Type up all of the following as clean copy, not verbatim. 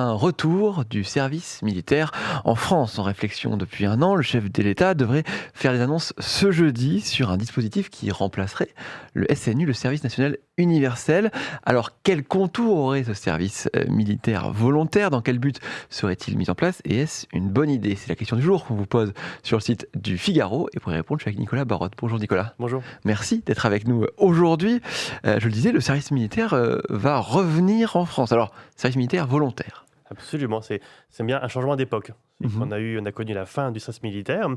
Un retour du service militaire en France. En réflexion depuis un an, le chef de l'État devrait faire des annonces ce jeudi sur un dispositif qui remplacerait le SNU, le service national universel. Alors, quel contour aurait ce service militaire volontaire? Dans quel but serait-il mis en place? Et est-ce une bonne idée? C'est la question du jour qu'on vous pose sur le site du Figaro. Et pour y répondre, je suis avec Nicolas Barotte. Bonjour Nicolas. Bonjour. Merci d'être avec nous aujourd'hui. Je le disais, le service militaire va revenir en France. Alors, service militaire volontaire. Absolument, c'est bien un changement d'époque. Mhm. On a connu la fin du service militaire,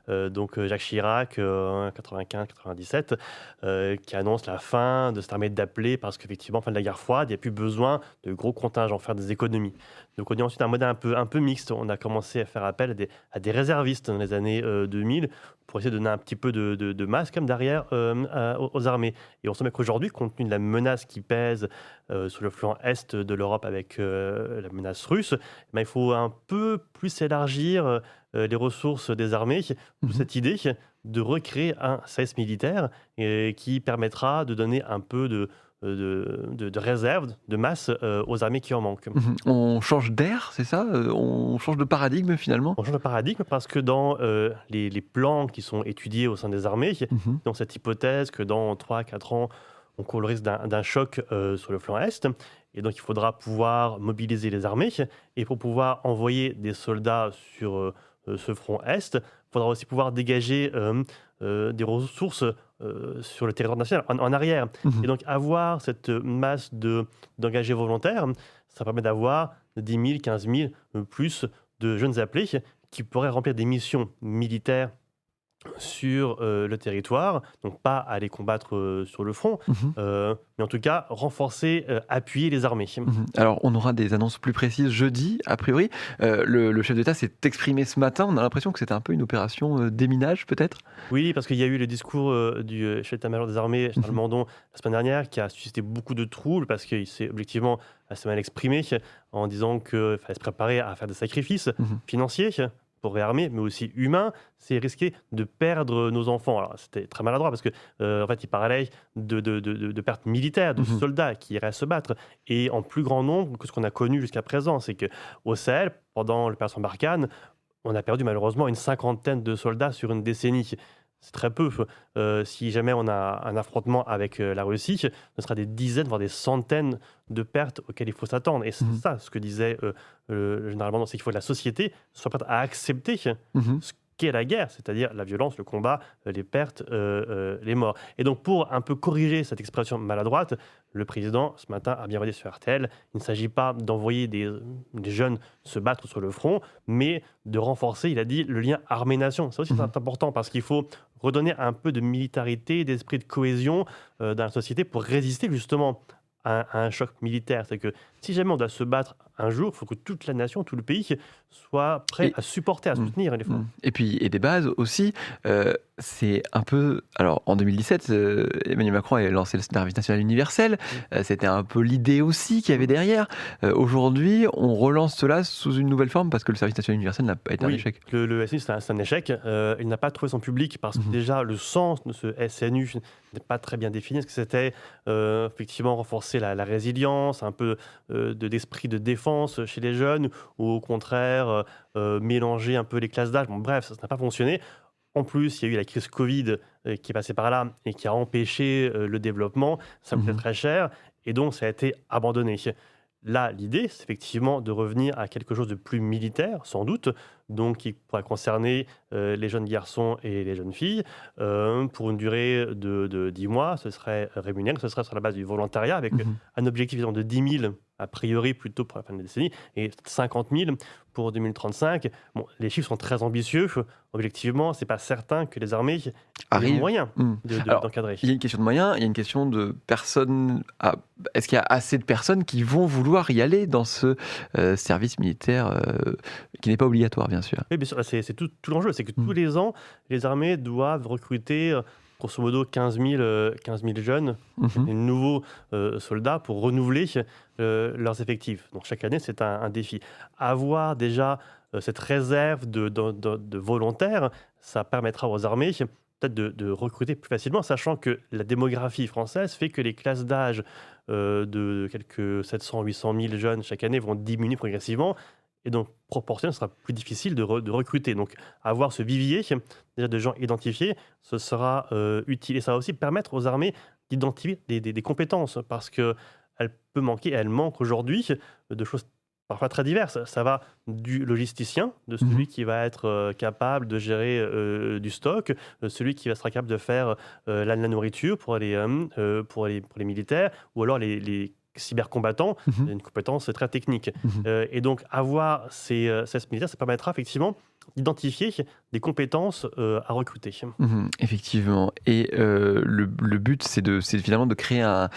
donc Jacques Chirac, 95-97, qui annonce la fin de cette armée d'appeler parce qu'effectivement, fin de la guerre froide, il n'y a plus besoin de gros contingents, faire des économies. Donc on a ensuite un modèle un peu mixte. On a commencé à faire appel à des réservistes dans les années 2000 pour essayer de donner un petit peu de masse comme derrière aux armées. Et on sent bien qu'aujourd'hui, compte tenu de la menace qui pèse sur le flanc est de l'Europe avec la menace russe, il faut un peu plus élargir les ressources des armées. D'où Mhm. cette idée de recréer un service militaire qui permettra de donner un peu de réserve, de masse aux armées qui en manquent. Mhm. On change d'air, c'est ça? On change de paradigme finalement? On change de paradigme parce que dans les plans qui sont étudiés au sein des armées, Mhm. dans cette hypothèse que dans 3 4 ans, on court le risque d'un choc sur le flanc Est, et donc il faudra pouvoir mobiliser les armées, et pour pouvoir envoyer des soldats sur ce front Est, il faudra aussi pouvoir dégager des ressources sur le territoire national, en arrière. Mhm. Et donc avoir cette masse d'engagés volontaires, ça permet d'avoir 10 000, 15 000 plus de jeunes appelés qui pourraient remplir des missions militaires sur le territoire, donc pas aller combattre sur le front, Mhm. mais en tout cas renforcer, appuyer les armées. Mhm. Alors, on aura des annonces plus précises jeudi, a priori. Le chef d'État s'est exprimé ce matin. On a l'impression que c'était un peu une opération déminage, peut-être? Oui, parce qu'il y a eu le discours du chef d'état-major des armées, Charles Mhm. Mandon, la semaine dernière, qui a suscité beaucoup de troubles parce qu'il s'est objectivement assez mal exprimé en disant qu'il fallait se préparer à faire des sacrifices Mhm. financiers pour réarmer, mais aussi humains. C'est risquer de perdre nos enfants. Alors, c'était très maladroit parce que, en fait, il parlait de pertes militaires, de Mhm. soldats qui iraient se battre et en plus grand nombre que ce qu'on a connu jusqu'à présent. C'est qu'au Sahel, pendant l'opération Barkhane, on a perdu malheureusement une cinquantaine de soldats sur une décennie. C'est très peu. Si jamais on a un affrontement avec la Russie, ce sera des dizaines, voire des centaines de pertes auxquelles il faut s'attendre. Et c'est Mhm. ça ce que disait le général Mandon, c'est qu'il faut que la société soit prête à accepter Mhm. ce qu'est la guerre, c'est-à-dire la violence, le combat, les pertes, les morts. Et donc pour un peu corriger cette expression maladroite, le président, ce matin, a bien redit sur RTL, il ne s'agit pas d'envoyer des jeunes se battre sur le front, mais de renforcer, il a dit, le lien armée-nation. Ça aussi, c'est Mhm. important parce qu'il faut redonner un peu de militarité, d'esprit de cohésion dans la société pour résister justement à un choc militaire. C'est que si jamais on doit se battre un jour, il faut que toute la nation, tout le pays soit prêt Et, à supporter, à mhm. soutenir l'effort. Mhm. Et puis, et des bases aussi. C'est un peu. Alors, en 2017, Emmanuel Macron avait lancé le service national universel. Mm. C'était un peu l'idée aussi qu'il y avait Mm. derrière. Aujourd'hui, on relance cela sous une nouvelle forme parce que le service national universel n'a pas été un Oui, échec. le SNU, c'est un échec. Il n'a pas trouvé son public parce que Mhm. déjà, le sens de ce SNU n'est pas très bien défini. Est-ce que c'était effectivement renforcer la résilience, un peu d'esprit de défense chez les jeunes, ou au contraire mélanger un peu les classes d'âge? Bon, bref, ça n'a pas fonctionné. En plus, il y a eu la crise Covid qui est passée par là et qui a empêché le développement. Ça coûtait Mhm. très cher et donc ça a été abandonné. Là, l'idée, c'est effectivement de revenir à quelque chose de plus militaire, sans doute, donc qui pourrait concerner les jeunes garçons et les jeunes filles, pour une durée de 10 mois. Ce serait rémunéré, ce serait sur la base du volontariat, avec Mhm. un objectif disons, de 10 000, a priori, plutôt pour la fin de la décennie, et 50 000 pour 2035. Bon, les chiffres sont très ambitieux. Objectivement, c'est pas certain que les armées aient les Arrive. moyens Mhm. Alors, d'encadrer. il y a une question de moyens, il y a une question de personnes. Est-ce qu'il y a assez de personnes qui vont vouloir y aller dans ce service militaire qui n'est pas obligatoire, bien sûr? Oui, bien sûr, c'est tout l'enjeu. C'est que tous Mhm. les ans, les armées doivent recruter, grosso modo 15 000 jeunes, Mhm. des nouveaux soldats pour renouveler leurs effectifs. Donc chaque année, c'est un défi. Avoir déjà cette réserve de volontaires, ça permettra aux armées peut-être de recruter plus facilement, sachant que la démographie française fait que les classes d'âge de quelques 700 000 à 800 000 jeunes chaque année vont diminuer progressivement. Et donc, proportionnellement, ce sera plus difficile de recruter. Donc, avoir ce vivier déjà de gens identifiés, ce sera utile. Et ça va aussi permettre aux armées d'identifier des compétences, parce qu'elles peuvent manquer, elles manquent aujourd'hui de choses parfois très diverses. Ça va du logisticien, de Mhm. celui qui va être capable de gérer du stock, celui qui va être capable de faire la nourriture pour les militaires, ou alors les cybercombattants, Mhm. une compétence très technique. Mhm. Et donc, avoir ces militaires, ça permettra effectivement d'identifier des compétences à recruter. Mhm. Effectivement. Et le but, c'est finalement de créer un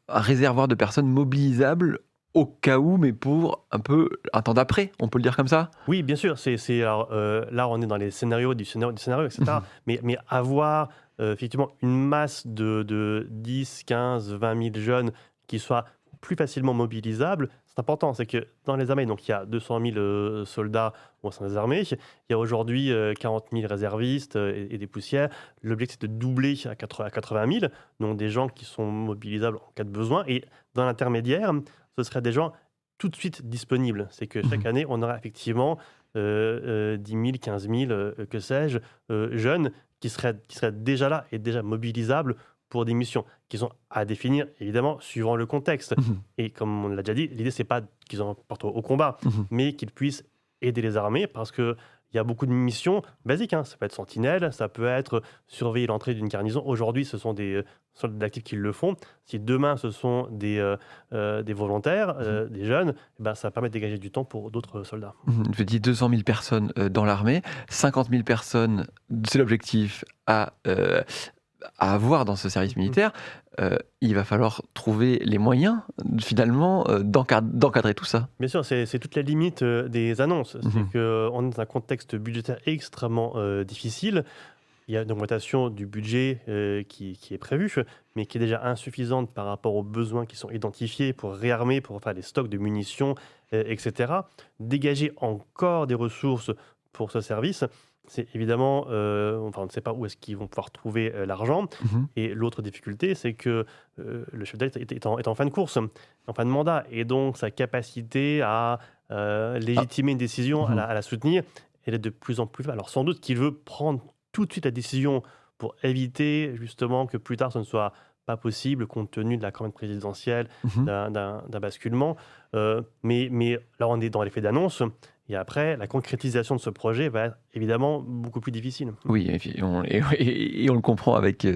réservoir de personnes mobilisables au cas où, mais pour un peu un temps d'après, on peut le dire comme ça? Oui, bien sûr, alors, là, on est dans les scénarios du scénario, etc. Mhm. Mais avoir effectivement une masse de 10, 15, 20 000 jeunes qui soient plus facilement mobilisables, c'est important. C'est que dans les armées, donc il y a 200 000 soldats au sein des armées, il y a aujourd'hui 40 000 réservistes et des poussières. L'objectif, c'est de doubler à 80 000, donc des gens qui sont mobilisables en cas de besoin. Et dans l'intermédiaire, ce seraient des gens tout de suite disponibles. C'est que chaque Mhm. année, on aura effectivement 10 000, 15 000, que sais-je, jeunes qui seraient déjà là et déjà mobilisables pour des missions qui sont à définir, évidemment, suivant le contexte. Mhm. Et comme on l'a déjà dit, l'idée, c'est pas qu'ils en partent au combat, Mhm. mais qu'ils puissent aider les armées, parce qu'il y a beaucoup de missions basiques, hein. Ça peut être sentinelle, ça peut être surveiller l'entrée d'une garnison. Aujourd'hui, ce sont des soldats d'actifs qui le font. Si demain, ce sont des volontaires, Mhm. des jeunes, eh ben, ça permet de dégager du temps pour d'autres soldats. Mhm. Je dis 200 000 personnes dans l'armée, 50 000 personnes, c'est l'objectif à avoir dans ce service Mhm. militaire. Il va falloir trouver les moyens, finalement, d'encadrer tout ça. Bien sûr, c'est toute la limite des annonces. C'est Mhm. qu'on est dans un contexte budgétaire extrêmement difficile. Il y a une augmentation du budget qui est prévue, mais qui est déjà insuffisante par rapport aux besoins qui sont identifiés pour réarmer, pour faire des stocks de munitions, etc. Dégager encore des ressources pour ce service, c'est évidemment, enfin, on ne sait pas où est-ce qu'ils vont pouvoir trouver l'argent. Mhm. Et l'autre difficulté, c'est que le chef d'État est en fin de course, en fin de mandat, et donc sa capacité à Ah. légitimer une décision, à Mhm. la soutenir, elle est de plus en plus faible. Alors sans doute qu'il veut prendre tout de suite la décision pour éviter justement que plus tard ce ne soit pas possible, compte tenu de la campagne présidentielle, Mhm. d'un basculement. Mais là, on est dans l'effet d'annonce. Et après, la concrétisation de ce projet va être évidemment beaucoup plus difficile. Oui, et on le comprend avec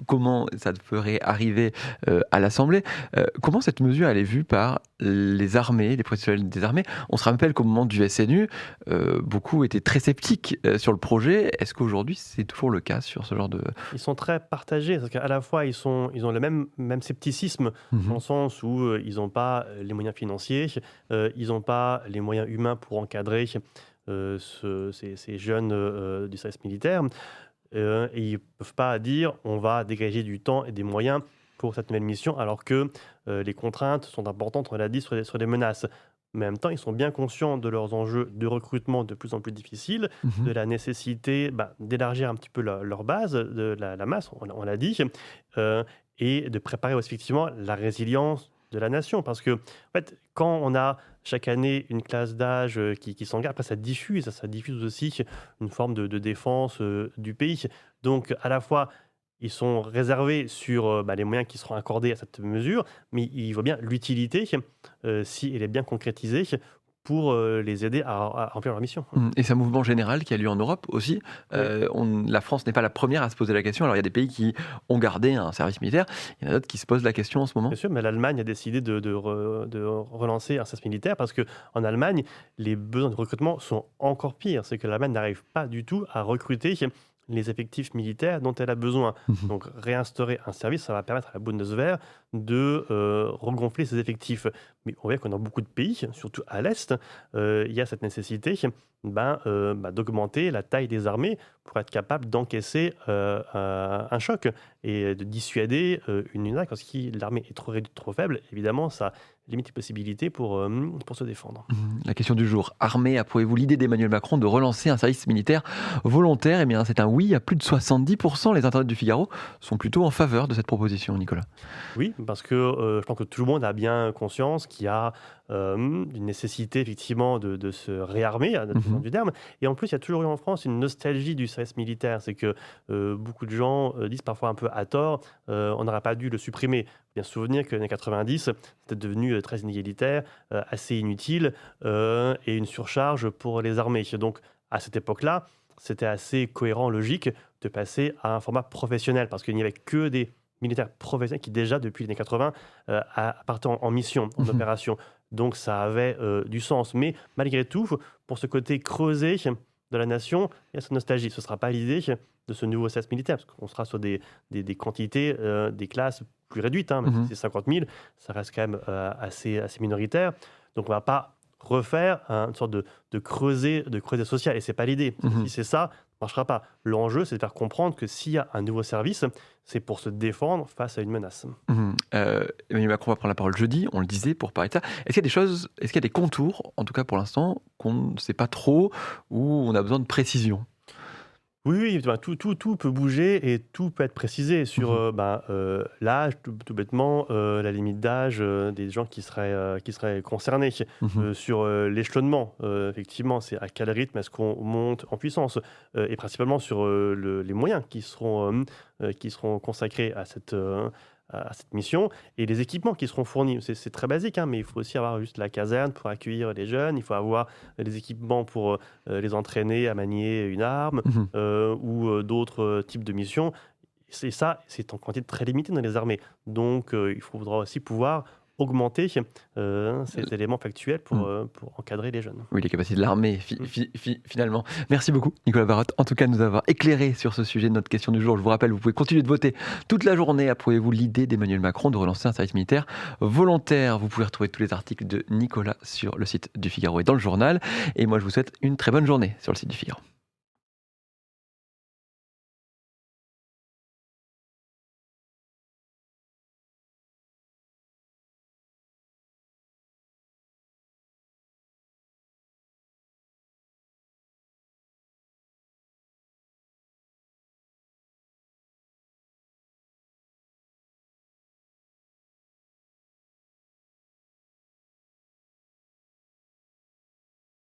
comment ça ferait arriver à l'Assemblée. Comment cette mesure elle est vue par les armées, les professionnels des armées? On se rappelle qu'au moment du SNU, beaucoup étaient très sceptiques sur le projet. Est-ce qu'aujourd'hui c'est toujours le cas sur ce genre de... Ils sont très partagés, parce qu'à la fois, ils ont le même scepticisme, dans Mhm. le sens où ils n'ont pas les moyens financiers, ils n'ont pas les moyens humains pour encadrer ces jeunes du service militaire, et ils ne peuvent pas dire on va dégager du temps et des moyens pour cette nouvelle mission, alors que les contraintes sont importantes, on l'a dit, sur les menaces. Mais en même temps, ils sont bien conscients de leurs enjeux de recrutement de plus en plus difficiles, Mhm. de la nécessité d'élargir un petit peu leur base, de la masse, on l'a dit, euh, et de préparer aussi, effectivement, la résilience de la nation. Parce que, en fait, quand on a chaque année une classe d'âge qui s'engage, après ça diffuse aussi une forme de défense du pays. Donc, à la fois, ils sont réservés sur les moyens qui seront accordés à cette mesure, mais ils voient bien l'utilité, si elle est bien concrétisée, pour les aider à remplir leur mission. Et c'est un mouvement général qui a lieu en Europe aussi. Oui. La France n'est pas la première à se poser la question. Alors il y a des pays qui ont gardé un service militaire. Il y en a d'autres qui se posent la question en ce Bien moment. sûr, mais l'Allemagne a décidé de relancer un service militaire, parce qu'en Allemagne, les besoins de recrutement sont encore pires. C'est que l'Allemagne n'arrive pas du tout à recruter les effectifs militaires dont elle a besoin. Mhm. Donc réinstaurer un service, ça va permettre à la Bundeswehr de regonfler ses effectifs. Mais on voit que dans beaucoup de pays, surtout à l'Est, il y a cette nécessité d'augmenter la taille des armées pour être capable d'encaisser un choc et de dissuader une attaque. Parce que si l'armée est trop réduite, trop faible, évidemment, ça limite les possibilités pour se défendre. La question du jour. Armée, approuvez-vous l'idée d'Emmanuel Macron de relancer un service militaire volontaire? Eh bien, c'est un oui à plus de 70%. Les internautes du Figaro sont plutôt en faveur de cette proposition, Nicolas. Oui, parce que je pense que tout le monde a bien conscience qu'il y a une nécessité effectivement de se réarmer, à notre sens Mhm. du terme. Et en plus, il y a toujours eu en France une nostalgie du service militaire. C'est que beaucoup de gens disent parfois un peu à tort, on n'aurait pas dû le supprimer. Bien se souvenir que les années 90, c'était devenu très inégalitaire, assez inutile et une surcharge pour les armées. Donc à cette époque-là, c'était assez cohérent, logique de passer à un format professionnel parce qu'il n'y avait que des militaires professionnels qui déjà depuis les années 80 partaient en mission, en Mhm. opération. Donc ça avait du sens. Mais malgré tout, pour ce côté creusé de la nation, il y a cette nostalgie. Ce ne sera pas l'idée de ce nouveau service militaire, parce qu'on sera sur des quantités, des classes plus réduites, hein, même si Mhm. c'est 50 000, ça reste quand même assez minoritaire. Donc on ne va pas refaire une sorte de creuset social. Et ce n'est pas l'idée. Mhm. Si c'est ça, ça ne marchera pas. L'enjeu, c'est de faire comprendre que s'il y a un nouveau service, c'est pour se défendre face à une menace. Mhm. Emmanuel Macron va prendre la parole jeudi, on le disait, pour parler de ça. Est-ce qu'il y a des choses, est-ce qu'il y a des contours, en tout cas pour l'instant, qu'on ne sait pas trop, où on a besoin de précision? Oui, oui, ben, tout peut bouger et tout peut être précisé sur Mhm. l'âge, tout bêtement, la limite d'âge des gens qui seraient concernés, Mhm. sur l'échelonnement, effectivement, c'est à quel rythme est-ce qu'on monte en puissance, et principalement sur les moyens qui seront consacrés à cette mission et les équipements qui seront fournis. C'est très basique, hein, mais il faut aussi avoir juste la caserne pour accueillir les jeunes, il faut avoir les équipements pour les entraîner à manier une arme Mhm. ou d'autres types de missions. C'est ça, c'est en quantité très limitée dans les armées. Donc, il faudra aussi pouvoir augmenter ces éléments factuels Mhm. pour encadrer les jeunes. Oui, les capacités de l'armée, Mm. finalement. Merci beaucoup, Nicolas Barotte, en tout cas, de nous avoir éclairé sur ce sujet de notre question du jour. Je vous rappelle, vous pouvez continuer de voter toute la journée. Approuvez-vous l'idée d'Emmanuel Macron de relancer un service militaire volontaire? Vous pouvez retrouver tous les articles de Nicolas sur le site du Figaro et dans le journal. Et moi, je vous souhaite une très bonne journée sur le site du Figaro.